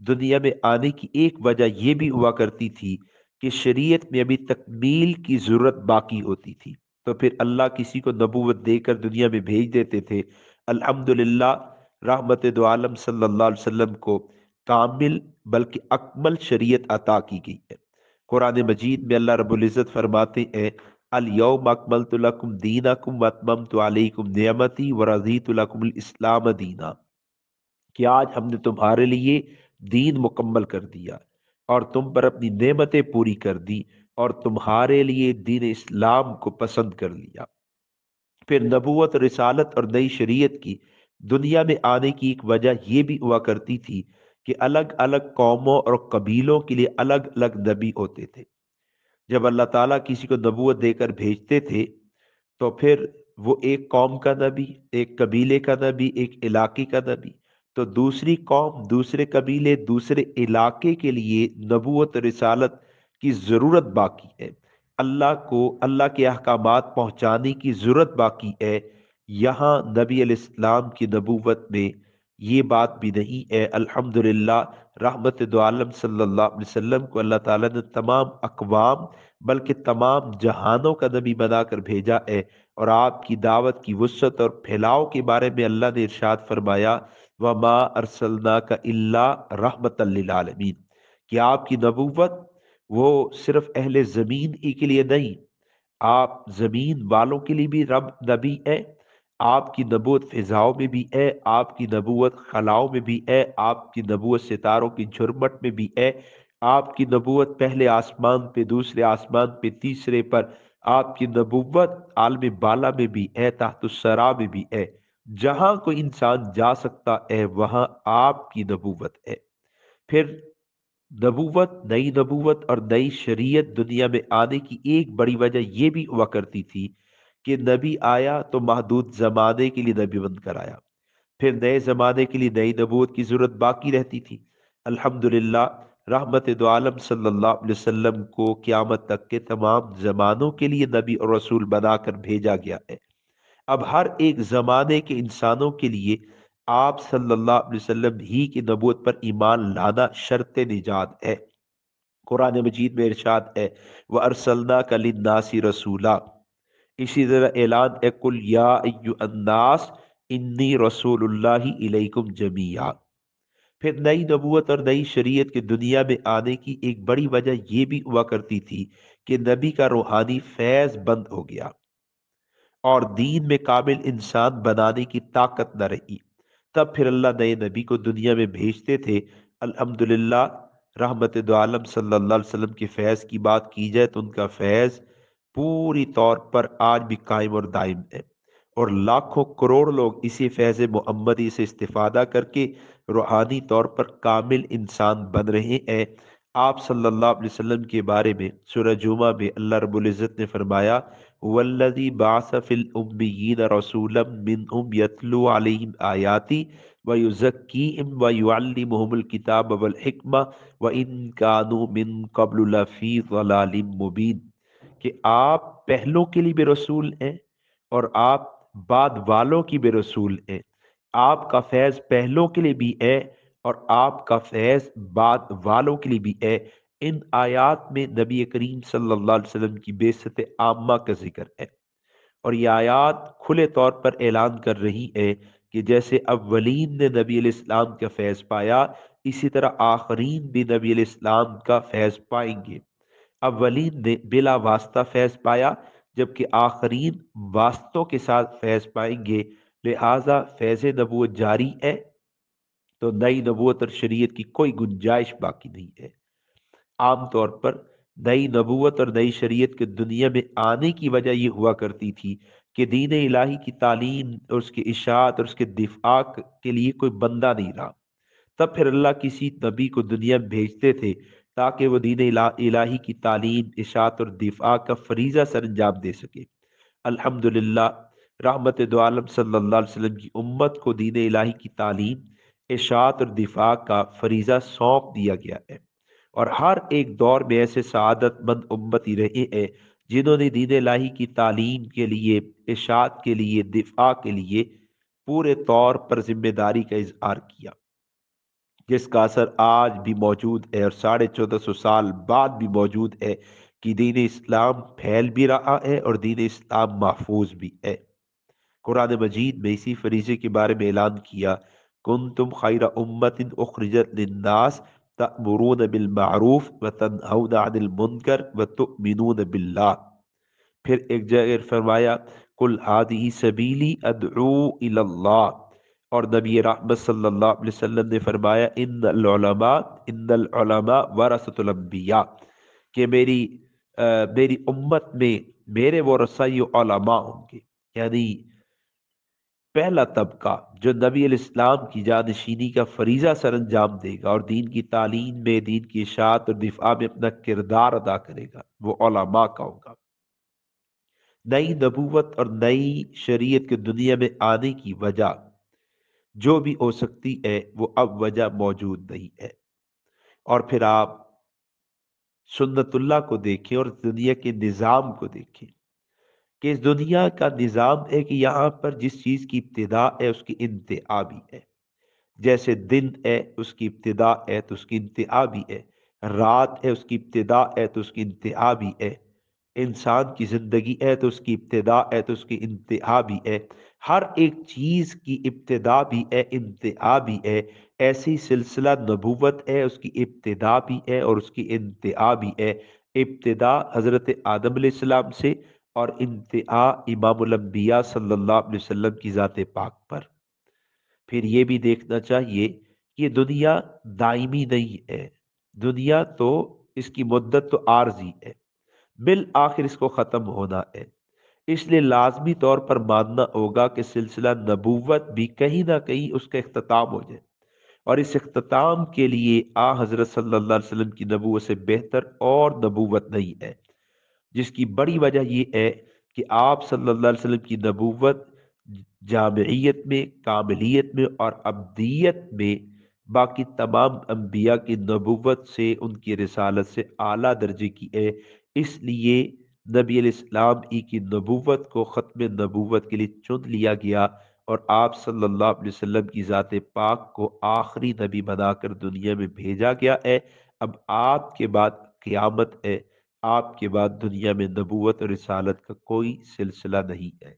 دنیا میں آنے کی ایک وجہ یہ بھی ہوا کرتی تھی کہ شریعت میں ابھی تکمیل کی ضرورت باقی ہوتی تھی، تو پھر اللہ کسی کو نبوت دے کر دنیا میں بھیج دیتے تھے۔ الحمدللہ رحمت دو عالم صلی اللہ علیہ وسلم کو کامل بلکہ اکمل شریعت عطا کی گئی ہے۔ قرآن مجید میں اللہ رب العزت فرماتے ہیں الیوم اکملت لکم دینکم واتممت علیکم نعمتی ورضیت لکم الاسلام دینا، کہ آج ہم نے تمہارے لیے دین مکمل کر دیا اور تم پر اپنی نعمتیں پوری کر دی اور تمہارے لیے دین اسلام کو پسند کر لیا۔ پھر نبوت رسالت اور نئی شریعت کی دنیا میں آنے کی ایک وجہ یہ بھی ہوا کرتی تھی کہ الگ الگ قوموں اور قبیلوں کے لیے الگ الگ نبی ہوتے تھے۔ جب اللہ تعالیٰ کسی کو نبوت دے کر بھیجتے تھے تو پھر وہ ایک قوم کا نبی، ایک قبیلے کا نبی، ایک علاقے کا نبی، تو دوسری قوم، دوسرے قبیلے، دوسرے علاقے کے لیے نبوت رسالت کی ضرورت باقی ہے، اللہ کو اللہ کے احکامات پہنچانے کی ضرورت باقی ہے۔ یہاں نبی علیہ السلام کی نبوت میں یہ بات بھی نہیں ہے۔ الحمدللہ رحمت دو عالم صلی اللہ علیہ وسلم کو اللہ تعالیٰ نے تمام اقوام بلکہ تمام جہانوں کا نبی بنا کر بھیجا ہے، اور آپ کی دعوت کی وسعت اور پھیلاؤ کے بارے میں اللہ نے ارشاد فرمایا وَمَا أَرْسَلْنَاكَ إِلَّا رَحْمَةً لِّلْعَالَمِينَ، کہ آپ کی نبوت وہ صرف اہل زمین ہی کے لیے نہیں، آپ زمین والوں کے لیے بھی رب نبی ہے۔ آپ کی نبوت فضاؤں میں بھی ہے، آپ کی نبوت خلاؤں میں بھی ہے، آپ کی نبوت ستاروں کی جھرمٹ میں بھی ہے، آپ کی نبوت پہلے آسمان پہ، دوسرے آسمان پہ، تیسرے پر، آپ کی نبوت عالم بالا میں بھی ہے، تحت الثرا میں بھی ہے، جہاں کوئی انسان جا سکتا ہے وہاں آپ کی نبوت ہے۔ پھر نبوت، نئی نبوت اور نئی شریعت دنیا میں آنے کی ایک بڑی وجہ یہ بھی ہوا کرتی تھی کہ نبی آیا تو محدود زمانے کے لیے نبی بن کر آیا، پھر نئے زمانے کے لیے نئی نبوت کی ضرورت باقی رہتی تھی۔ الحمدللہ رحمت دو عالم صلی اللہ علیہ وسلم کو قیامت تک کے تمام زمانوں کے لیے نبی اور رسول بنا کر بھیجا گیا ہے۔ اب ہر ایک زمانے کے انسانوں کے لیے آپ صلی اللہ علیہ وسلم ہی کی نبوت پر ایمان لانا شرط نجات ہے۔ قرآن مجید میں ارشاد ہے وَأَرْسَلْنَاكَ لِلنَّاسِ رَسُولًا، اسی طرح اعلان ہے قُلْ يَا أَيُّهَا النَّاسُ إِنِّي رَسُولُ اللَّهِ إِلَيْكُمْ جَمِيعًا۔ پھر نئی نبوت اور نئی شریعت کے دنیا میں آنے کی ایک بڑی وجہ یہ بھی ہوا کرتی تھی کہ نبی کا روحانی فیض بند ہو گیا اور دین میں کامل انسان بنانے کی طاقت نہ رہی، تب پھر اللہ نئے نبی کو دنیا میں بھیجتے تھے۔ الحمدللہ رحمت دو عالم صلی اللہ علیہ وسلم کے فیض کی بات کی جائے تو ان کا فیض پوری طور پر آج بھی قائم اور دائم ہے، اور لاکھوں کروڑ لوگ اسی فیض محمدی سے استفادہ کر کے روحانی طور پر کامل انسان بن رہے ہیں۔ آپ صلی اللہ علیہ وسلم کے بارے میں سورہ جمعہ میں اللہ رب العزت نے فرمایا والذی بعث فی الامیین رسولا منہم یتلو علیہم آیاتی ویزکیہم ویعلمہم الکتاب والحکمہ وان کانوا من قبل لفی ضلال مبین، کہ آپ پہلوں کے لیے بھی رسول ہیں اور آپ بعد والوں کی بھی رسول ہیں، آپ کا فیض پہلوں کے لیے بھی ہے اور آپ کا فیض بعد والوں کے لیے بھی ہے۔ ان آیات میں نبی کریم صلی اللہ علیہ وسلم کی بعثت عامہ کا ذکر ہے، اور یہ آیات کھلے طور پر اعلان کر رہی ہے کہ جیسے اولین نے نبی علیہ السلام کا فیض پایا، اسی طرح آخرین بھی نبی علیہ السلام کا فیض پائیں گے۔ اولین نے بلا واسطہ فیض پایا جبکہ آخرین واسطوں کے ساتھ فیض پائیں گے، لہذا فیض نبوت جاری ہے تو نئی نبوت اور شریعت کی کوئی گنجائش باقی نہیں ہے۔ عام طور پر نئی نبوت اور نئی شریعت کے دنیا میں آنے کی وجہ یہ ہوا کرتی تھی کہ دین الہی کی تعلیم اور اس کی اشاعت اور اس کے دفاع کے لیے کوئی بندہ نہیں رہا، تب پھر اللہ کسی نبی کو دنیا میں بھیجتے تھے تاکہ وہ دین الہی کی تعلیم، اشاعت اور دفاع کا فریضہ سر انجام دے سکے۔ الحمدللہ رحمت دو عالم صلی اللہ علیہ وسلم کی امت کو دین الہی کی تعلیم، اشاعت اور دفاع کا فریضہ سونپ دیا گیا ہے، اور ہر ایک دور میں ایسے سعادت مند امتی رہے ہیں جنہوں نے دین الہی کی تعلیم کے لیے، اشاعت کے لیے، دفاع کے لیے پورے طور پر ذمہ داری کا اظہار کیا۔ جس کا اثر آج بھی موجود ہے اور 1450 سال بعد بھی موجود ہے، کہ دین اسلام پھیل بھی رہا ہے اور دین اسلام محفوظ بھی ہے۔ قرآن مجید میں اسی فریضے کے بارے میں اعلان کیا، کنتم خیر امت اخرجت للناس تأمرون بالمعروف وتنہون عن المنکر وتؤمنون باللہ۔ پھر ایک جگہ فرمایا، قل ہذہ سبیلی ادعو الی اللہ، اور نبی رحمت صلی اللہ علیہ وسلم نے فرمایا، ان العلماء ورثۃ الانبیاء، کہ میری امت میں میرے ورثہ یہ علماء ہوں گے، یعنی پہلا طبقہ جو نبی علیہ السلام کی جانشینی کا فریضہ سر انجام دے گا اور دین کی تعلیم میں، دین کی اشاعت اور دفاع میں اپنا کردار ادا کرے گا، وہ علماء کا ہوگا۔ نئی نبوت اور نئی شریعت کے دنیا میں آنے کی وجہ جو بھی ہو سکتی ہے، وہ اب وجہ موجود نہیں ہے۔ اور پھر آپ سنت اللہ کو دیکھیں اور دنیا کے نظام کو دیکھیں، کہ اس دنیا کا نظام ہے کہ یہاں پر جس چیز کی ابتدا ہے اس کی انتہا بھی ہے۔ جیسے دن ہے اس کی ابتدا ہے تو اس کی انتہا بھی ہے، رات ہے اس کی ابتدا ہے تو اس کی انتہا بھی ہے، انسان کی زندگی ہے تو اس کی ابتدا ہے تو اس کی انتہا بھی ہے۔ ہر ایک چیز کی ابتدا بھی ہے، انتہا بھی ہے۔ ایسی سلسلہ نبوت ہے، اس کی ابتدا بھی ہے اور اس کی انتہا بھی ہے۔ ابتدا حضرت آدم علیہ السلام سے اور انتہا امام الانبیاء صلی اللہ علیہ وسلم کی ذات پاک پر۔ پھر یہ بھی دیکھنا چاہیے کہ یہ دنیا دائمی نہیں ہے، دنیا تو اس کی مدت تو عارضی ہے، بالآخر اس کو ختم ہونا ہے۔ اس لیے لازمی طور پر ماننا ہوگا کہ سلسلہ نبوت بھی کہیں نہ کہیں اس کا اختتام ہو جائے، اور اس اختتام کے لیے حضرت صلی اللہ علیہ وسلم کی نبوت سے بہتر اور نبوت نہیں ہے، جس کی بڑی وجہ یہ ہے کہ آپ صلی اللہ علیہ وسلم کی نبوت جامعیت میں، کاملیت میں اور ابدیت میں باقی تمام انبیاء کی نبوت سے، ان کی رسالت سے اعلیٰ درجے کی ہے۔ اس لیے نبی علیہ السلام ہی کی نبوت کو ختم نبوت کے لیے چن لیا گیا، اور آپ صلی اللہ علیہ وسلم کی ذات پاک کو آخری نبی بنا کر دنیا میں بھیجا گیا ہے۔ اب آپ کے بعد قیامت ہے، آپ کے بعد دنیا میں نبوت اور رسالت کا کوئی سلسلہ نہیں ہے۔